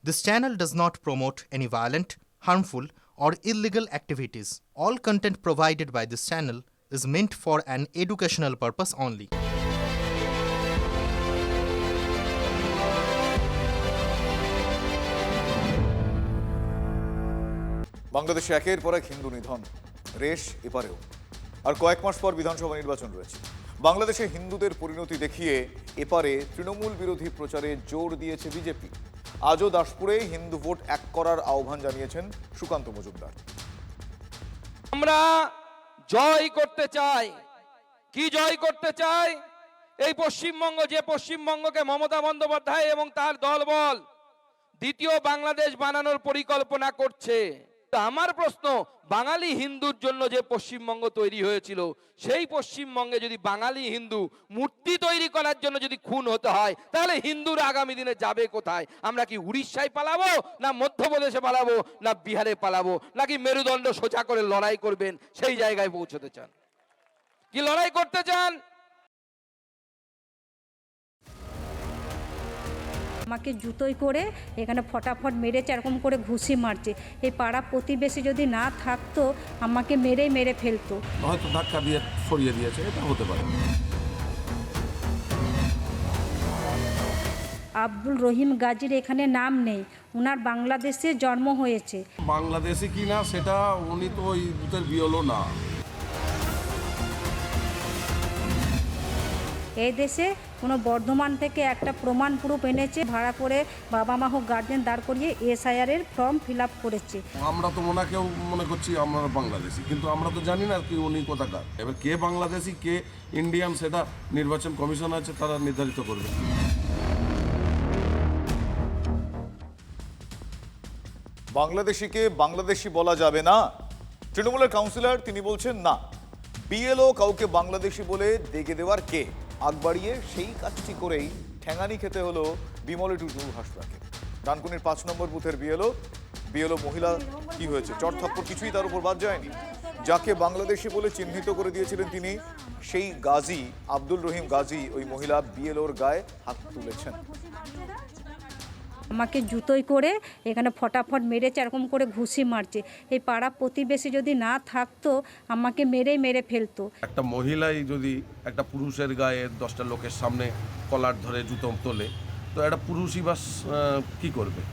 This channel does not promote any violent, harmful, or illegal activities. All content provided by this channel is meant for an educational purpose only. বাংলাদেশে একের পর এক হিন্দু নিধন, রেশ এপারেও। আর কয়েক মাস পর বিধানসভা নির্বাচন রয়েছে। বাংলাদেশে হিন্দুদের পরিণতি দেখিয়ে এপারে তৃণমূল বিরোধী প্রচারে জোর দিয়েছে বিজেপি। আজও দাসপুরে হিন্দু ভোট এক করার আহ্বান জানিয়েছেন সুকান্ত মজুমদার। আমরা জয় করতে চাই। কি জয় করতে চাই? এই পশ্চিমবঙ্গ, যে পশ্চিমবঙ্গকে মমতা বন্দ্যোপাধ্যায় এবং তার দলবল দ্বিতীয় বাংলাদেশ বানানোর পরিকল্পনা করছে। আমার প্রশ্ন, বাঙালি হিন্দুর জন্য যে পশ্চিমবঙ্গ তৈরি হয়েছিল, সেই পশ্চিমবঙ্গে যদি বাঙালি হিন্দু মূর্তি তৈরি করার জন্য যদি খুন হতে হয়, তাহলে হিন্দুরা আগামী দিনে যাবে কোথায়? আমরা কি উড়িষ্যায় পালাবো, না মধ্যপ্রদেশে পালাবো, না বিহারে পালাবো, নাকি মেরুদণ্ড সোজা করে লড়াই করবেন সেই জায়গায় পৌঁছতে চান? কি লড়াই করতে চান? আমাকে জুতোই করে এখানে ফটাফট মেরেছে, এরকম করে ঘুষি মারছে। এই পাড়া প্রতিবেশী যদি না থাকতো আমাকে মেরে ফেলতো। হয়তো ধাক্কা দিয়ে সরিয়ে দিয়েছে, এটা হতে পারে। আব্দুল রহিম গাজীর এখানে নাম নেই, ওনার বাংলাদেশে জন্ম হয়েছে। বাংলাদেশি কি না সেটা উনি তো ওই বুথের বিয়লও না। এই দেশে কোনো বর্ধমান থেকে একটা প্রমাণ প্রুফ এনেছে, ভাড়া করে বাবা মা হোক গার্জেন দাঁড় করিয়ে এসআইআর ফর্ম ফিল আপ করেছে। আমরা তো ওনাকেও মনে করছি আমরা বাংলাদেশি, কিন্তু আমরা তো জানি না কি উনি কোথাকার। এবার কে বাংলাদেশি কে ইন্ডিয়ান সেটা নির্বাচন কমিশন আছে, তারা নির্ধারিত করবে। বাংলাদেশিকে বাংলাদেশি বলা যাবে না, তৃণমূলের কাউন্সিলর তিনি বলছেন না। বিএলও কাউকে বাংলাদেশি বলে দেগে দেওয়ার কে? আগ বাড়িয়ে সেই কাজটি করেই ঠ্যাঙানি খেতে হলো বিমলে টুডু হাসপাকে। ডানকুনির 5 নম্বর বুথের বিএলও মহিলা কি হয়েছে? চড়থাপ্পড় কিছুই তার উপর বাদ যায়নি। যাকে বাংলাদেশি বলে চিহ্নিত করে দিয়েছিলেন তিনি, সেই গাজী আব্দুল রহিম গাজী, ওই মহিলা বিএলওর গায়ে হাত তুলেছেন। আমাকে জুতোই করে এখানে ফটাফট মেরেছে, এরকম করে ঘুষি মারছে। এই পাড়া প্রতিবেশী যদি না থাকতো আমাকে মেরে ফেলতো। একটা মহিলাই যদি একটা পুরুষের গায়ে 10টা লোকের সামনে কলার ধরে জুতো তোলে, তো একটা পুরুষই বাস কি করবে?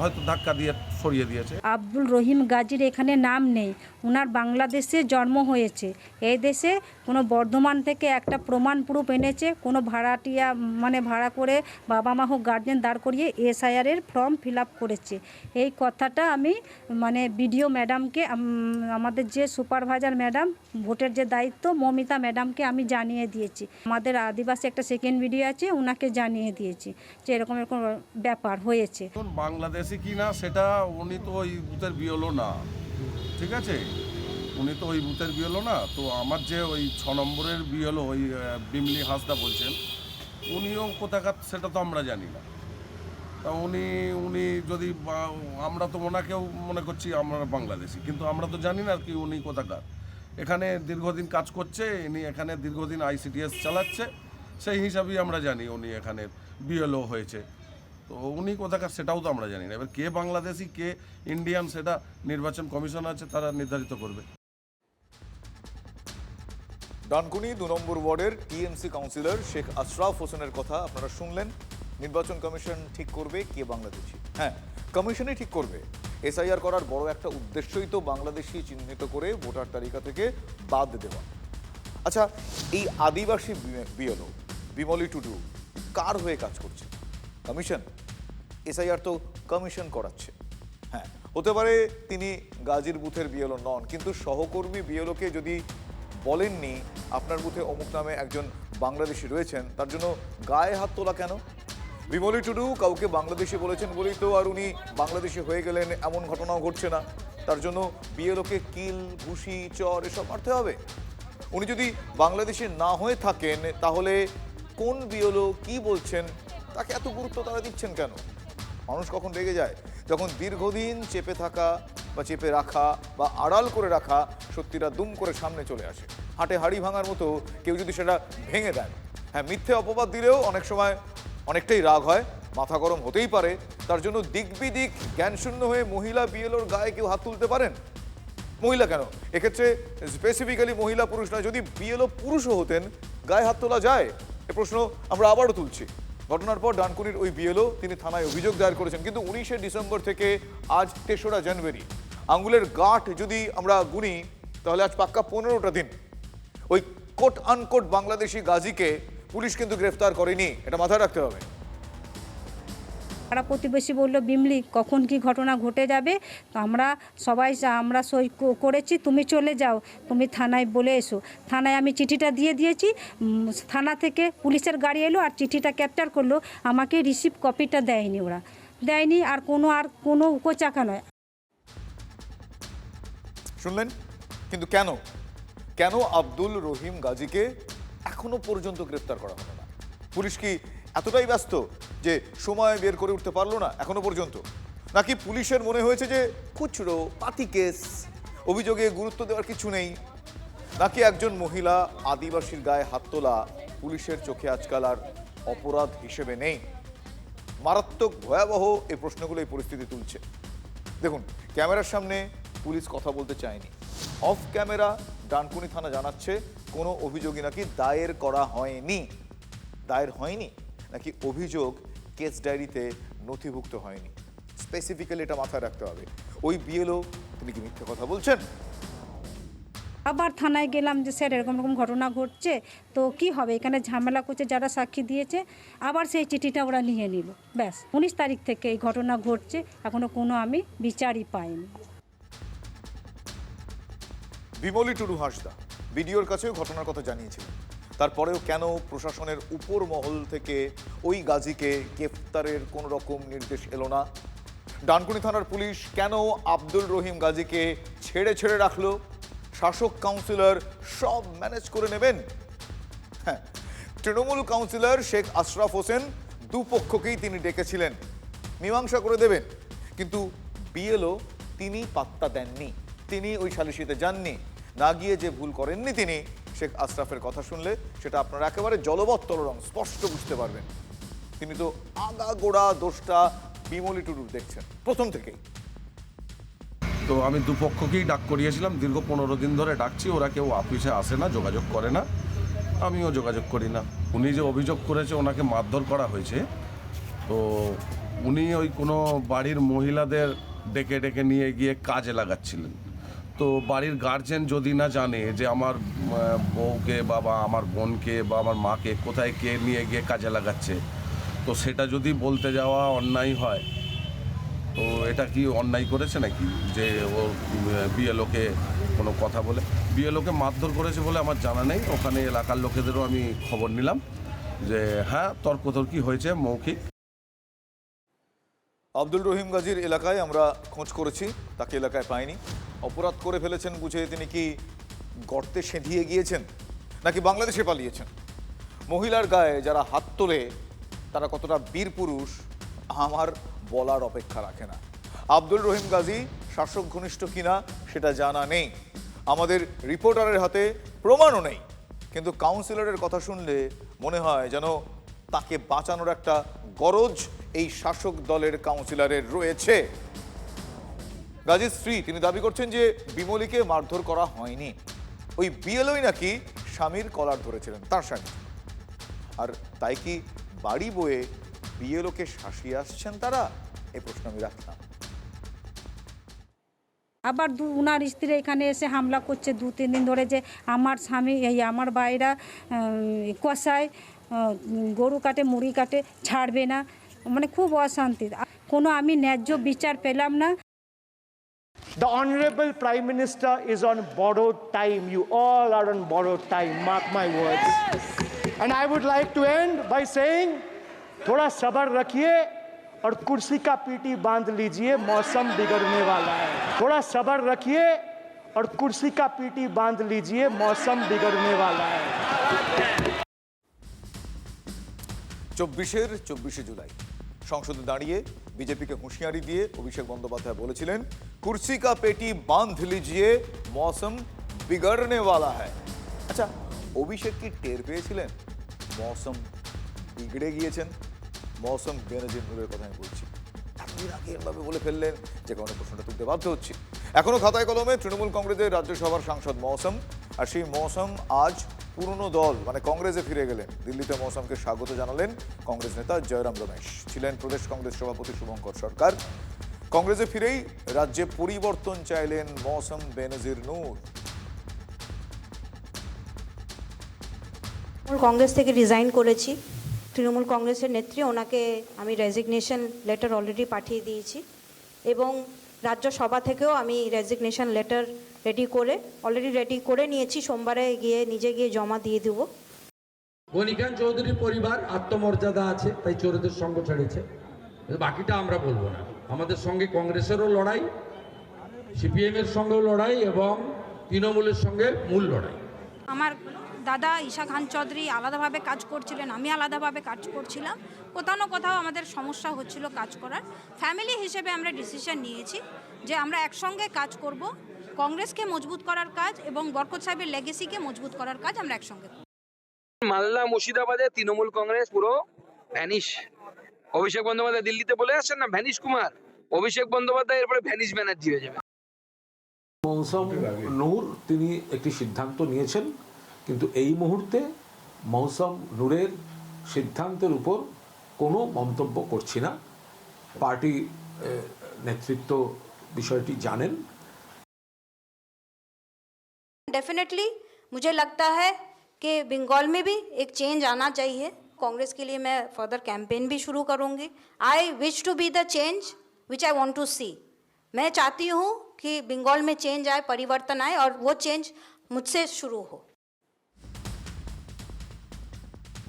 হয়তো ধাক্কা দিয়ে সরিয়ে দিয়েছে। আব্দুল রহিম গাজীর এখানে নাম নেই, ওনার বাংলাদেশে জন্ম হয়েছে। এই দেশে কোনো বর্ধমান থেকে একটা প্রমাণ প্রুফ এনেছে, কোনো ভাড়াটিয়া ভাড়া করে বাবা মা হোক গার্জেন দাঁড় করিয়ে এসআইআর ফর্ম ফিল আপ করেছে। এই কথাটা আমি বিডিও ম্যাডামকে, আমাদের যে সুপারভাইজার ম্যাডাম, ভোটের যে দায়িত্ব মমিতা ম্যাডামকে আমি জানিয়ে দিয়েছি। আমাদের আদিবাসী একটা সেকেন্ড ভিডিও আছে, ওনাকে জানিয়ে দিয়েছি যে এরকম ব্যাপার হয়েছে। বাংলাদেশি কি না সেটা উনি তো ওই বুথের বিয়লও না, ঠিক আছে? উনি তো ওই বুথের বিয়লও না। তো আমার যে ওই 6 নম্বরের বিয়লও, ওই বিমলি হাসদা বলছেন, উনিও কোথাকার সেটা তো আমরা জানি না। তা উনি যদি, আমরা তো ওনাকেও মনে করছি আমরা বাংলাদেশি, কিন্তু আমরা তো জানি না কি উনি কোথাকার। এখানে দীর্ঘদিন কাজ করছে, ইনি এখানে দীর্ঘদিন আইসিডিএস চালাচ্ছে, সেই হিসাবেই আমরা জানি উনি এখানে বিএলও হয়েছে। তো উনি কোথাকার সেটাও তো আমরা জানি না। এবার কে বাংলাদেশি কে ইন্ডিয়ান সেটা নির্বাচন কমিশন আছে, তারা নির্ধারিত করবে। ডানকুনি 2 নম্বর ওয়ার্ডের টিএমসি কাউন্সিলর শেখ আশরাফ হোসেনের কথা আপনারা শুনলেন। নির্বাচন কমিশন ঠিক করবে কে বাংলাদেশি। হ্যাঁ, কমিশনই ঠিক করবে। এসআইআর করার বড় একটা উদ্দেশ্যই তো বাংলাদেশি চিহ্নিত করে ভোটার তালিকা থেকে বাদ দেওয়া। আচ্ছা, এই আদিবাসী বিএলও বিমলি টুডু কার হয়ে কাজ করছে? কমিশন? এসআইআর তো কমিশন করাচ্ছে। হ্যাঁ, হতে পারে তিনি গাজীর বুথের বিএলও নন, কিন্তু সহকর্মী বিএলওকে যদি বলেননি আপনার বুথে অমুক নামে একজন বাংলাদেশি রয়েছেন, তার জন্য গায়ে হাত তোলা কেন? বিমলি টুডু কাউকে বাংলাদেশি বলেছেন বলেই তো আর উনি বাংলাদেশি হয়ে গেলেন এমন ঘটনাও ঘটছে না। তার জন্য বিএলওকে কিল, ঘুষি, চর এসব মারতে হবে? উনি যদি বাংলাদেশি না হয়ে থাকেন, তাহলে কোন বিএলও কি বলছেন তাকে এত গুরুত্ব তারা দিচ্ছেন কেন? মানুষ কখন রেগে যায়? যখন দীর্ঘদিন চেপে থাকা বা চেপে রাখা বা আড়াল করে রাখা সত্যিটা দুম করে সামনে চলে আসে। হাটে হাড়ি ভাঙার মতো কেউ যদি সেটা ভেঙে দেয়, হ্যাঁ, মিথ্যে অপবাদ দিলেও অনেক সময় অনেকটাই রাগ হয়, মাথা গরম হতেই পারে, তার জন্য দিকবিদিক জ্ঞানশূন্য হয়ে মহিলা বিএলওর গায়ে কেউ হাত তুলতে পারেন? মহিলা কেন, এক্ষেত্রে স্পেসিফিক্যালি মহিলা পুরুষ নয়, যদি বিএলও পুরুষও হতেন গায়ে হাত তোলা যায়? এ প্রশ্ন আমরা আবারও তুলছি। ঘটনার পর ডানকুনির ওই বিএলও তিনি থানায় অভিযোগ দায়ের করেছেন, কিন্তু 19শে ডিসেম্বর থেকে আজ 3রা জানুয়ারি, আঙ্গুলের গাঁট যদি আমরা গুনি তাহলে আজ পাক্কা 15টা দিন। ওই কোট আনকোট বাংলাদেশি গাজীকে পুলিশ কিন্তু গ্রেফতার করেনি, এটা মাথায় রাখতে হবে। পাড়া প্রতিবেশী বলল, বিমলি কখন কি ঘটনা ঘটে যাবে, তো আমরা সই করেছি, তুমি চলে যাও, তুমি থানায় বলে এসো। থানায় আমি চিঠিটা দিয়ে দিয়েছি, থানা থেকে পুলিশের গাড়ি এলো আর চিঠিটা ক্যাপচার করলো, আমাকে রিসিভ কপিটা দেয়নি, ওরা দেয়নি। আর কোনো উপচাকা নয়। শুনলেন? কিন্তু কেন আব্দুল রহিম গাজীকে এখনো পর্যন্ত গ্রেফতার করা হলো না? পুলিশ কি এতটাই ব্যস্ত যে সময় বের করে উঠতে পারলো না এখনো পর্যন্ত? নাকি পুলিশের মনে হয়েছে যে খুচরো পাতি কেস, অভিযোগে গুরুত্ব দেওয়ার কিছু নেই? নাকি একজন মহিলা আদিবাসীর গায়ে হাত তোলা পুলিশের চোখে আজকাল আর অপরাধ হিসেবে নেই? মারাত্মক ভয়াবহ এই প্রশ্নগুলো এই পরিস্থিতি তুলছে। দেখুন, ক্যামেরার সামনে পুলিশ কথা বলতে চায়নি, অফ ক্যামেরা ডানকুনি থানা জানাচ্ছে কোনো অভিযোগই নাকি দায়ের করা হয়নি। দায়ের হয়নি নাকি অভিযোগ কেস ডায়েরিতে নথিভুক্ত হয়নি, স্পেসিফিক্যালি এটা মাথায় রাখতে হবে। ওই বিএলও তিনি কি মিথ্যে কথা বলছেন? আবার থানায় গেলাম যে স্যার এরকম ঘটনা ঘটছে, তো কি হবে, এখানে ঝামেলা করছে যারা সাক্ষী দিয়েছে, আবার সেই চিঠিটা ওরা নিয়ে নিল। ব্যাস 19 তারিখ থেকে এই ঘটনা ঘটছে, এখনো কোনো আমি বিচারই পাইনি। বিমলি টুডু হাঁসদা বিডিওর কাছেও ঘটনার কথা জানিয়েছিলেন, তারপরেও কেন প্রশাসনের উপর মহল থেকে ওই গাজীকে গ্রেফতারের কোন রকম নির্দেশ এলো না? ডানকুনি থানার পুলিশ কেন আব্দুল রহিম গাজীকে ছেড়ে রাখলো? শাসক কাউন্সিলর সব ম্যানেজ করে নেবেন? হ্যাঁ, তৃণমূল কাউন্সিলর শেখ আশরাফ হোসেন দুপক্ষকেই তিনি ডেকেছিলেন, মীমাংসা করে দেবেন, কিন্তু বিএলও তিনি পাত্তা দেননি, তিনি ওই সালিশিতে যাননি। না গিয়ে যে ভুল করেননি তিনি, শেখ আশরাফের কথা শুনলে সেটা আপনারা একেবারে জলবত্তর রং স্পষ্ট বুঝতে পারবেন। তিনি তো আগাগোড়া দোষটা বিমলি টুডুর দেখছেন প্রথম থেকেই। তো আমি দুপক্ষকেই ডাক করিয়েছিলাম, দীর্ঘ 15 দিন ধরে ডাকছি, ওরা কেউ অফিসে আসে না, যোগাযোগ করে না, আমিও যোগাযোগ করি না। উনি যে অভিযোগ করেছে ওনাকে মারধর করা হয়েছে, তো উনি ওই কোনো বাড়ির মহিলাদের ডেকে নিয়ে গিয়ে কাজে লাগাচ্ছিলেন। তো বাড়ির গার্জেন যদি না জানে যে আমার বউকে বা আমার বোনকে বা আমার মাকে কোথায় কে নিয়ে গিয়ে কাজে লাগাচ্ছে, তো সেটা যদি বলতে যাওয়া অন্যায় হয়, তো এটা কি অন্যায় করেছে নাকি যে ও বিএলওকে কোনো কথা বলে? বিএলওকে মারধর করেছে বলে আমার জানা নেই, ওখানে এলাকার লোকেদেরও আমি খবর নিলাম যে হ্যাঁ তর্কতর্কি হয়েছে মৌখিক। আব্দুল রহিম গাজীর এলাকায় আমরা খোঁজ করেছি, তাকে এলাকায় পাইনি। অপরাধ করে ফেলেছেন বুঝে তিনি কি গর্তে সেঁধিয়ে গিয়েছেন নাকি বাংলাদেশে পালিয়েছেন? মহিলার গায়ে যারা হাত তোলে তারা কতটা বীর পুরুষ আমার বলার অপেক্ষা রাখে না। আব্দুল রহিম গাজী শাসক ঘনিষ্ঠ কিনা সেটা জানা নেই, আমাদের রিপোর্টারের হাতে প্রমাণও নেই, কিন্তু কাউন্সিলরের কথা শুনলে মনে হয় যেন তাকে বাঁচানোর একটা গরজ এই শাসক দলের কাউন্সিলরের রয়েছে। গাজীর স্ত্রী তিনি দাবি করছেন যে বিমলিকে মারধর করা হয়নি, ওই বিএলওই নাকি স্বামীর কলার ধরেছিলেন, তার স্বামী। আর তাই কি বাড়ি বয়ে বিএলওকে শাসিয়ে আসছেন তারা? এই প্রশ্ন আমি রাখলাম। আবার উনার স্ত্রী এখানে এসে হামলা করছে 2-3 দিন ধরে, যে আমার স্বামী আমার বাইরা কষায়, গরু কাটে, মুড়ি কাটে, ছাড়বে না, মানে খুব অশান্তি, কোনো আমি ন্যায্য বিচার পেলাম না। The Honorable Prime Minister is on borrowed time. You all are on borrowed time, mark my words. And I would like to end by saying, थोड़ा सब्र रखिए और कुर्सी का पीटी बांध लीजिए, मौसम बिगड़ने वाला है। थोड़ा सब्र रखिए और कुर्सी का पीटी बांध लीजिए, मौसम बिगड़ने वाला है। 24শে জুলাই সংসদে দাঁড়িয়ে বিজেপিকে হুঁশিয়ারি দিয়ে অভিষেক বন্দ্যোপাধ্যায় বলেছিলেন, কুর্সি কা পেটি বাঁধ লিজিয়ে মৌসম বিগড়নে ওয়ালা হ্যায়। আচ্ছা, অভিষেক কি টের পেয়েছিলেন মৌসম বিগড়ে গিয়েছেন? মৌসম বেনজির নূরের কথা আমি বলছি। এতদিন আগে এভাবে বলে ফেললেন যে কারণে প্রশ্নটা তুলতে বাধ্য হচ্ছি। এখনো খাতায় কলমে তৃণমূল কংগ্রেসের রাজ্যসভার সাংসদ মৌসম, আর সেই মৌসম আজ পুরনো দল মানে কংগ্রেসে ফিরে গেলেন। দিল্লিতে মৌসমকে স্বাগত জানালেন কংগ্রেস নেতা জয়রাম রমেশ, ছিলেন প্রদেশ কংগ্রেস সভাপতি শুভঙ্কর সরকার। কংগ্রেসে ফিরেই রাজ্যে পরিবর্তন চাইলেন মৌসম বেনজির নূর। কংগ্রেস থেকে রিজাইন করেছি। তৃণমূল কংগ্রেসের নেত্রী, ওনাকে আমি রেজিগনেশন লেটার অলরেডি পাঠিয়ে দিয়েছি এবং রাজ্য সভা থেকেও আমি রেজিগনেশন লেটার অলরেডি রেডি করে নিয়েছি। সোমবারে নিজে গিয়ে জমা দিয়ে দেবো। গণিকান চৌধুরীর পরিবার আত্মমর্যাদা আছে, তাই চোরদের সঙ্গ ছেড়েছে। বাকিটা আমরা বলবো না। আমাদের সঙ্গে কংগ্রেসেরও লড়াই, সিপিএম এর সঙ্গেও লড়াই এবং তৃণমূলের সঙ্গে মূল লড়াই। আমার দাদা ঈশা খান চৌধুরী আলাদাভাবে কাজ করছিলেন, আমি আলাদাভাবে কাজ করছিলাম। কোথাও না কোথাও আমাদের সমস্যা হচ্ছিল কাজ করার। ফ্যামিলি হিসেবে আমরা ডিসিশন নিয়েছি যে আমরা একসঙ্গে কাজ করব, কংগ্রেসকে মজবুত করার কাজ এবং বরকত সাহেবের লেগেসিকে মজবুত করার কাজ আমরা একসঙ্গে করব। মালদা মুর্শিদাবাদে তৃণমূল কংগ্রেস পুরো ভ্যানিশ। অভিষেক বন্দ্যোপাধ্যায় দিল্লিতে বলে আসছেন না ভ্যানিশ কুমার, অভিষেক বন্দ্যোপাধ্যায় এরপরে ভ্যানিশ ব্যানার্জি হয়ে যাবে। মৌসম নূর তিনি একটি সিদ্ধান্ত নিয়েছেন, কিন্তু এই মুহূর্তে মৌসম নূরের সিদ্ধান্তের উপর কোনো মন্তব্য করছি না। পার্টি নেতৃত্ব বিষয়টি জানেন। डेफिनेटली मुझे लगता है कि बंगाल में भी एक चेंज आना चाहिए। कांग्रेस के लिए मैं फर्दर कैंपेन भी शुरू करूंगी। I wish to be the change which I want to see. मैं चाहती हूँ कि बंगाल में चेंज आए, परिवर्तन आए और वो चेंज मुझसे शुरू हो।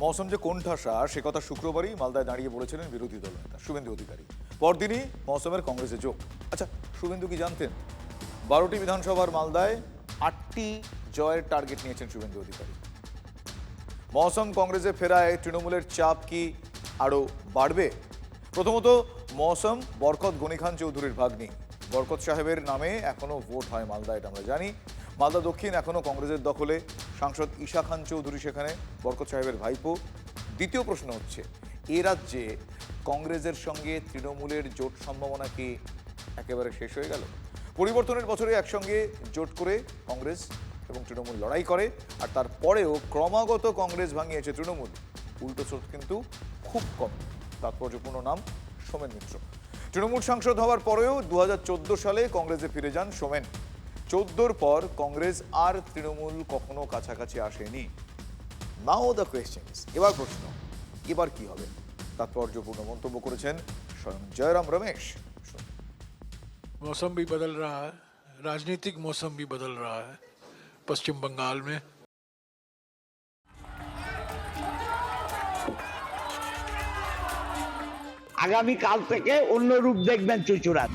মৌসম যে কোণঠাসা সে কথা শুক্রবারই মালদায় দাঁড়িয়ে বলেছিলেন বিরোধী দলনেতা শুভেন্দু অধিকারী। পরদিনই মৌসমের কংগ্রেসে যোগ। আচ্ছা, শুভেন্দু কি জানতেন 12টি বিধানসভার মালদায় 8টি জয়ের টার্গেট নিয়েছেন শুভেন্দু অধিকারী? মৌসম কংগ্রেসে ফেরায় তৃণমূলের চাপ কি আরও বাড়বে? প্রথমত, মৌসম বরকত গনি খান চৌধুরীর ভাগ্নি। বরকত সাহেবের নামে এখনও ভোট হয় মালদা, এটা আমরা জানি। মালদা দক্ষিণ এখনও কংগ্রেসের দখলে, সাংসদ ঈশা খান চৌধুরী সেখানে, বরকত সাহেবের ভাইপো। দ্বিতীয় প্রশ্ন হচ্ছে, এ রাজ্যে কংগ্রেসের সঙ্গে তৃণমূলের জোট সম্ভাবনা কি একেবারে শেষ হয়ে গেল? পরিবর্তনের বছরে একসঙ্গে জোট করে কংগ্রেস এবং তৃণমূল লড়াই করে, আর তারপরেও ক্রমাগত কংগ্রেস ভাঙিয়েছে তৃণমূল। উল্টো স্রোত কিন্তু খুব কম। তাৎপর্যপূর্ণ নাম সোমেন মিত্র। তৃণমূল সাংসদ হওয়ার পরেও 2014 সালে কংগ্রেসে ফিরে যান সোমেন। 14 পর কংগ্রেস আর তৃণমূল কখনো কাছাকাছি আসেনি। নাও দ্য কোয়েশ্চেন, এবার প্রশ্ন, এবার কি হবে? তাৎপর্যপূর্ণ মন্তব্য করেছেন স্বয়ং জয়রাম রমেশ। मौसम भी बदल रहा है, राजनीतिक मौसम भी बदल रहा है पश्चिम बंगाल में। আগামী কাল থেকে অন্য রূপ দেখবেন চুচুড়া।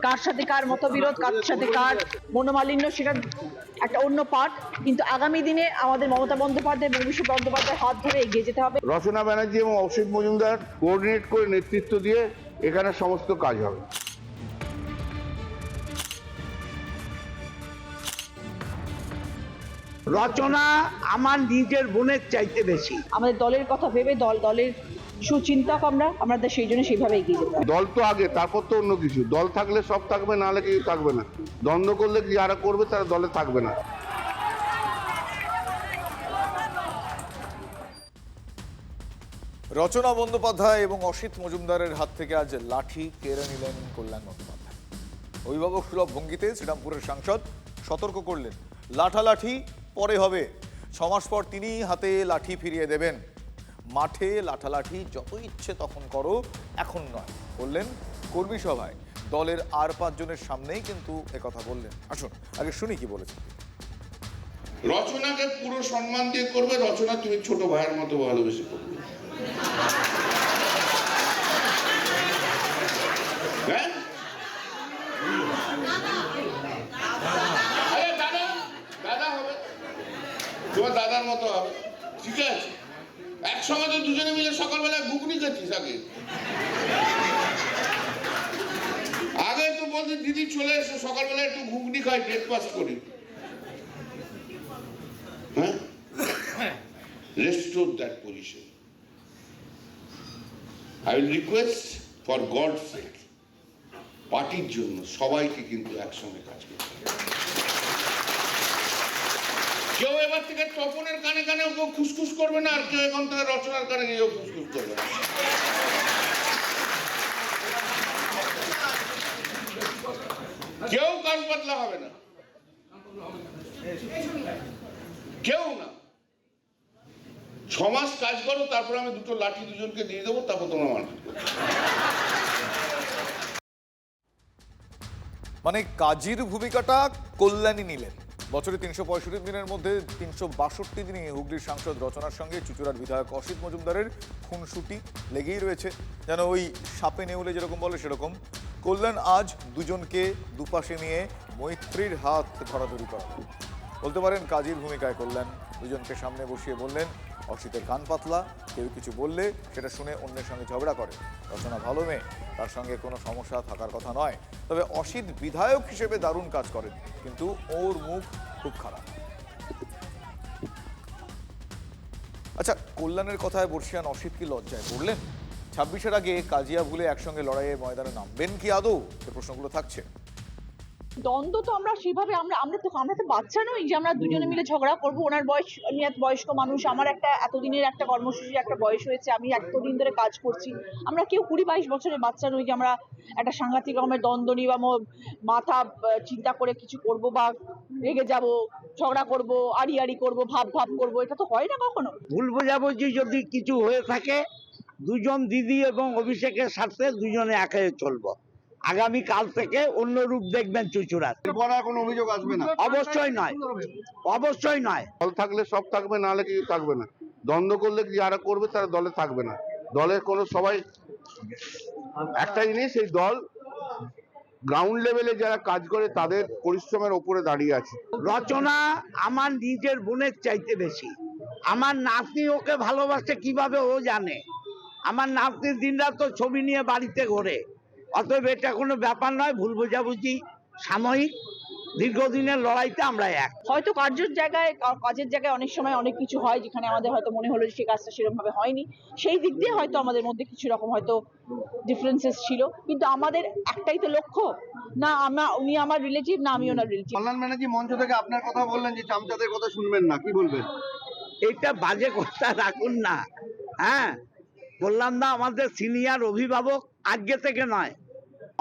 কার সাথে কার মতবিরোধ, কার সাথে কার মনোমালিন্য, সেটা একটা অন্য পার্ট। কিন্তু আগামী দিনে আমাদের মমতা বন্দ্যোপাধ্যায় এবং অভিষেক বন্দ্যোপাধ্যায়ের হাত ধরে এগিয়ে যেতে হবে। রচনা ব্যানার্জি এবং অসিত মজুমদার কোঅর্ডিনেট করে নেতৃত্ব দিয়ে এখানে সমস্ত কাজ হবে। রচনা আমার নিজের বোনের চাইতে বেশি। আমাদের দলের কথা ভেবে দলের সুচিন্তক আমরা সেই জন্য সেইভাবে এগিয়ে যেতে হবে। দল তো আগে, তারপর তো অন্য কিছু। দল থাকলে সব থাকবে, নাহলে কিছু থাকবে না। দ্বন্দ্ব করলে যারা করবে তারা দলে থাকবে না। রচনা বন্দ্যোপাধ্যায় এবং অসিত মজুমদারের হাত থেকে আজ লাঠি কেড়ে নিলেন কল্যাণ বন্দ্যোপাধ্যায়। অভিভাবক সুলভ ভঙ্গিতে শ্রীরামপুরের সাংসদ সতর্ক করলেন, লাঠালাঠি পরে হবে। 6 মাস পর তিনি হাতে লাঠি ফিরিয়ে দেবেন। মাঠে লাঠালাঠি যত ইচ্ছে তখন করো, এখন নয় বললেন কর্মী সভায়। দলের আর 5 জনের সামনেই কিন্তু একথা বললেন। আসুন আগে শুনি কি বলেছেন। রচনাকে পুরো সম্মান দিয়ে করবে। রচনা তুমি ছোট ভাইয়ের মতো ভালোবেসে করবে। হ্যাঁ, দাদা হবে, তোমার দাদার মতো হবে, ঠিক আছে? একসঙ্গে তো দুজনে মিলে সকালবেলা ঘুগনি খাচ্ছিস। আগে তো বলতে দিদি চলে এসো, সকালবেলা একটু ঘুগনি খাই, ব্রেকফাস্ট করি। হ্যাঁ, restore that position. I will request for God sake, পার্টির জন্য সবাইকে কিন্তু একসঙ্গে কাজ করতে হবে। কেউ এবার থেকে তপনের কানে কানে কেউ খুসখুস করবে না, আর কেউ এখন থেকে রচনার কানে গিয়েও খুসখুস করবে না। কেউ কান পাতলা হবে না, কেউ না। 6 মাস কাজ করো, তারপর আমি 2টো লাঠি দুজনকে দিয়ে দেবো, তারপর তোমরা মারপিট করো। মানে কাজীর ভূমিকাটা কল্যাণী নিলেন। বছরে 365 দিনের মধ্যে 362 দিনই হুগলির সাংসদ রচনার সঙ্গে চুঁচুড়ার বিধায়ক অসিত মজুমদারের খুনসুটি লেগেই রয়েছে, যেন ওই সাপে নেউলে যেরকম বলে সেরকম। কল্যাণ আজ দুজনকে দুপাশে নিয়ে মৈত্রীর হাত ধরাধরি করা, বলতে পারেন কাজীর ভূমিকায় কল্যাণ। দুজনকে সামনে বসিয়ে বললেন অসিতের কান পাতলা, কেউ কিছু বললে সেটা শুনে অন্যের সঙ্গে ঝগড়া করে। রচনা ভালো মেয়ে, তার সঙ্গে কোনো সমস্যা থাকার কথা নয়, তবে অসিত বিধায়ক হিসেবে দারুণ কাজ করেন, কিন্তু ওর মুখ খুব খারাপ। আচ্ছা, কল্যাণের কথায় বর্ষিয়ান অসিত কি লজ্জায় পড়লেন? 26-এর আগে কাজিয়া ভুলে একসঙ্গে লড়াইয়ের ময়দানে নামবেন কি আদৌ, সে প্রশ্নগুলো থাকছে। দ্বন্দ্ব তো আমরা সেভাবে আমরা তো বাচ্চা নই যে আমরা দুজনে মিলে ঝগড়া করবো। ওনার বয়স, আমি বয়স্ক মানুষ, আমার একটা এতদিনের একটা কর্মসূচির একটা বয়স হয়েছে, আমি এতদিন ধরে কাজ করছি। আমরা কেউ 20-22 বছরের বাচ্চা নই যে আমরা একটা সাংঘাতিক রকমের দ্বন্দ্ব নিই বা মাথা চিন্তা করে কিছু করব বা রেগে যাব, ঝগড়া করব, আড়ি করব, ভাব করব, এটা তো হয় না কখনো। ভুল বোঝাবুঝি যদি কিছু হয়ে থাকে, দুজন দিদি এবং অভিষেকের সাথে দুজনে একে চলবো। আগামী কাল থেকে অন্য রূপ দেখবেন চুঁচুড়ার। কোনো অভিযোগ আসবে না? অবশ্যই নয়, অবশ্যই নয়। দল থাকলে সব থাকবে, না হলে কিছু থাকবে না। দ্বন্দ্ব করলে যারা করবে তারা দলে থাকবে না। দলের কোনো সবাই একটা জিনিস, এই দল গ্রাউন্ড লেভেলে যারা কাজ করে তাদের পরিশ্রমের ওপরে দাঁড়িয়ে আছে। রচনা আমার নিজের বোনের চাইতে বেশি। আমার নাতনি ওকে ভালোবাসে কিভাবে ও জানে। আমার নাতনির দিনরাত তো ছবি নিয়ে বাড়িতে ঘোরে। অতএব এটা কোনো ব্যাপার নয়, ভুল বোঝাবুঝি সাময়িক, দীর্ঘদিনের লড়াইতে আমরা এক। হয়তো কাজের জায়গায় অনেক সময় অনেক কিছু হয় যেখানে আমাদের হয়তো মনে হলো যে সেই কাজটা সেরকম ভাবে হয়নি, সেই দিক দিয়ে হয়তো আমাদের মধ্যে কিছু রকম হয়তো ডিফারেন্সেস ছিল, কিন্তু আমাদের একটাই তো লক্ষ্য, না উনি আমার রিলেটিভ, না আমি ওনার রিলেটিভ। কল্যাণ ব্যানার্জি মঞ্চ থেকে আপনার কথা বললেন যে চামচাদের কথা শুনবেন না, কি বলবেন? এটা বাজে কথা রাখুন না। হ্যাঁ, বললাম না আমাদের সিনিয়র অভিভাবক, আজকে থেকে নয়।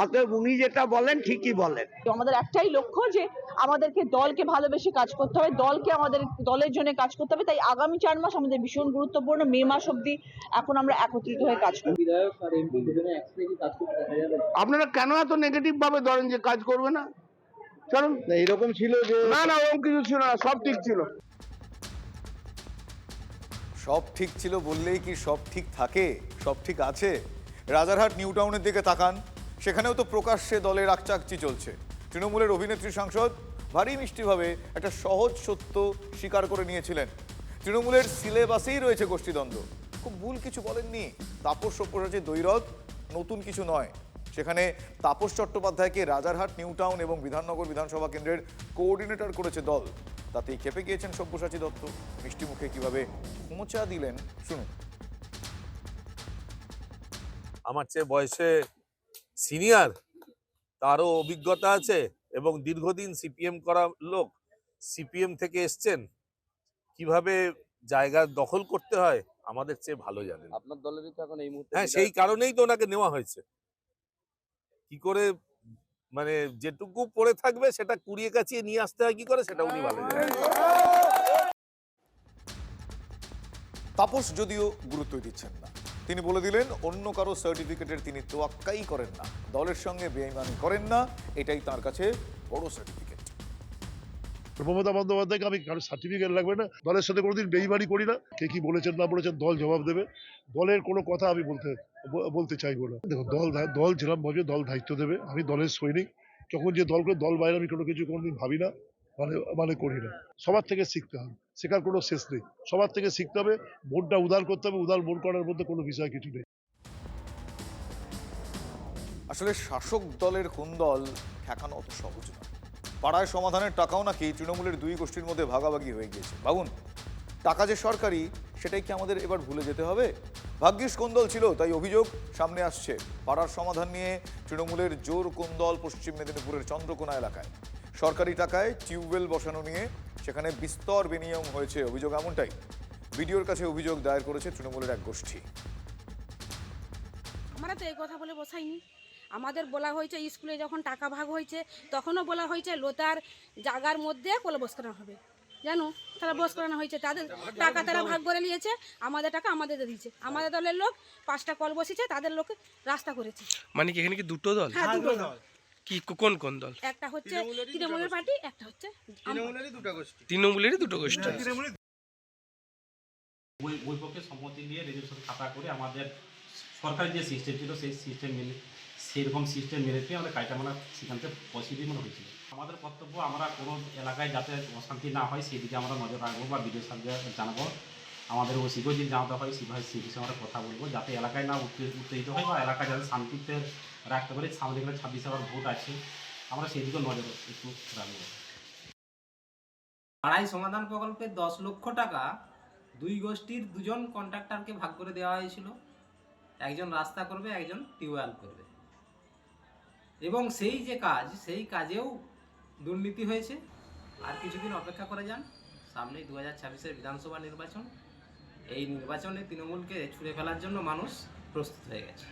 অতএব উনি যেটা বলেন ঠিকই বলেন। আমাদের একটাই লক্ষ্য যে আমাদেরকে দলকে ভালোবেসে কাজ করতে হবে, আমাদের দলের জন্য কাজ করতে হবে। তাই আগামী 4 মাস আমাদের ভীষণ গুরুত্বপূর্ণ। মে মাস অবধি এখন আমরা একত্রিত হয়ে কাজ করব। আপনারা কেন এত নেগেটিভ ভাবে ধরেন যে কাজ করবে না? কারণ এইরকম ছিল যে না ওরকম কিছু ছিল না, সব ঠিক ছিল। সব ঠিক ছিল বললেই কি সব ঠিক থাকে? সব ঠিক আছে? রাজারহাট নিউ টাউনের দিকে তাকান, সেখানেও তো প্রকাশ্যে দলের আকচাকচি চলছে। তৃণমূলের অভিনেত্রী সাংসদ ভারী মিষ্টিভাবে একটা সহজ সত্য স্বীকার করে নিয়েছিলেন, তৃণমূলের সিলেবাসেই রয়েছে গোষ্ঠীদ্বন্দ্ব। খুব ভুল কিছু বলেননি। তাপস সব্যসাচীর দ্বৈরথ নতুন কিছু নয়। সেখানে তাপস চট্টোপাধ্যায়কে রাজারহাট নিউ টাউন এবং বিধাননগর বিধানসভা কেন্দ্রের কোঅর্ডিনেটর করেছে দল। তাতেই খেপে গিয়েছেন সব্যসাচী দত্ত। মিষ্টি মুখে কিভাবে খোঁচা দিলেন শুনুন। আমার চেয়ে বয়সে সিনিয়র, তারও অভিজ্ঞতা আছে এবং দীর্ঘদিন সিপিএম করা লোক, সিপিএম থেকে এসছেন, কিভাবে জায়গা দখল করতে হয় আমাদের চেয়ে ভালো জানেন। আপনার দলেরই তো এখন এই মুহূর্তে, হ্যাঁ, সেই কারণেই তো ওনাকে নেওয়া হয়েছে। কি করে মানে যেটুকু পড়ে থাকবে সেটা কুড়িয়ে কাছিয়ে নিয়ে আসতে হয় কি করে, সেটা উনি ভালো জানেন। তাপস যদিও গুরুত্বই দিচ্ছেন না, তিনি বলে দিলেন অন্য কারো সার্টিফিকেটের তিনি তোয়াক্কাই করেন না, দলের সঙ্গে বেইমানি করেন না, এটাই তার কাছে বড় সার্টিফিকেট। মমতা বন্দ্যোপাধ্যায়কে আমি কারো সার্টিফিকেট লাগবে না, দলের সাথে কোনোদিন বেইমানি করি না। কে কি বলেছেন না বলেছেন দল জবাব দেবে। দলের কোনো কথা আমি বলতে চাইবো না। দেখো, দল যেরকম ভাবে দল দায়িত্ব দেবে, আমি দলের সৈনিক। যখন যে দল করে দল বাইরে আমি কোনো কিছু কোনোদিন ভাবি না, মানে করি না। সবার থেকে শিখতে হবে, শেখার কোনো শেষ নেই। সবার থেকে শিখতে হবে, মনটা উদার করতে হবে, উদার মন করার মধ্যে কোনো বিষয় কিছু নেই। আসলে শাসক দলের কোন দল ঠেকানো অত সহজ নয়। পাড়ায় সমাধানের টাকাও নাকি তৃণমূলের দুই গোষ্ঠীর মধ্যে ভাগাভাগি হয়ে গিয়েছে। ভাবুন, টাকা যে সরকারি সেটাই কি আমাদের এবার ভুলে যেতে হবে? ভাগ্যিস কোন্দল ছিল, তাই অভিযোগ সামনে আসছে। পাড়ার সমাধান নিয়ে তৃণমূলের জোর কোন্দল পশ্চিম মেদিনীপুরের চন্দ্রকোনা এলাকায়। সরকারি টাকায় টিউবওয়েল বসানো নিয়ে সেখানে বিস্তর বিনিয়োগ হয়েছে, অভিযোগ এমনটাই। বিডিওর কাছে অভিযোগ দায়ের করেছে তৃণমূলের এক গোষ্ঠী। আমরা তো এই কথা বলে বসাইনি, আমাদের বলা হয়েছে স্কুলে যখন টাকা ভাগ হয়েছে তখনও বলা হয়েছে লোতার জায়গার মধ্যে কল বস করানো হবে, জানো তারা বস করানো হয়েছে, তাদের টাকা তারা ভাগ করে নিয়েছে, আমাদের টাকা আমাদের দিয়েছে। আমাদের দলের লোক 5টা কল বসেছে, তাদের লোক রাস্তা করেছে। মানে কি এখানে কি দুটো দল? হ্যাঁ, দুটো দল। কি কোন কোন দল? একটা হচ্ছে তৃণমূলের পার্টি, একটা হচ্ছে তৃণমূলেরই দুটো গোষ্ঠী। ওই পক্ষে সম্মতি নিয়ে রেজুলেশন খাতা করে আমাদের সরকারি যে সিস্টেম ছিল সেই সিস্টেম মেনে, সেরকম সিস্টেম মেনে আমাদের কাজটা মানে সেখান থেকে পজিটিভ মনে হয়েছিল। আমাদের কর্তব্য আমরা কোনো এলাকায় যাতে অশান্তি না হয় সেদিকে আমরা নজর রাখবো বা বিডিও সাহেবকে জানাবো। আমাদের ওসিকেও যদি জানাতে হয় সে বিষয়ে আমরা কথা বলবো যাতে এলাকায় না উত্তেজিত হয় বা এলাকায় যাতে শান্তিতে রাখতে পারি। সামনে গেলে 26 আবার ভোট আছে, আমরা সেদিকে নজর একটু রাখবো। পাড়াই সমাধান প্রকল্পে 10 লক্ষ টাকা 2 গোষ্ঠীর 2জন কন্ট্রাক্টরকে ভাগ করে দেওয়া হয়েছিল। একজন রাস্তা করবে, একজন টিউবওয়েল করবে, এবং সেই যে কাজ সেই কাজেও দুর্নীতি হয়েছে। আর কিছুদিন অপেক্ষা করে যান, সামনেই 2026-এর বিধানসভা নির্বাচন। এই নির্বাচনে তৃণমূলকে ছুঁড়ে ফেলার জন্য মানুষ প্রস্তুত হয়ে গেছে।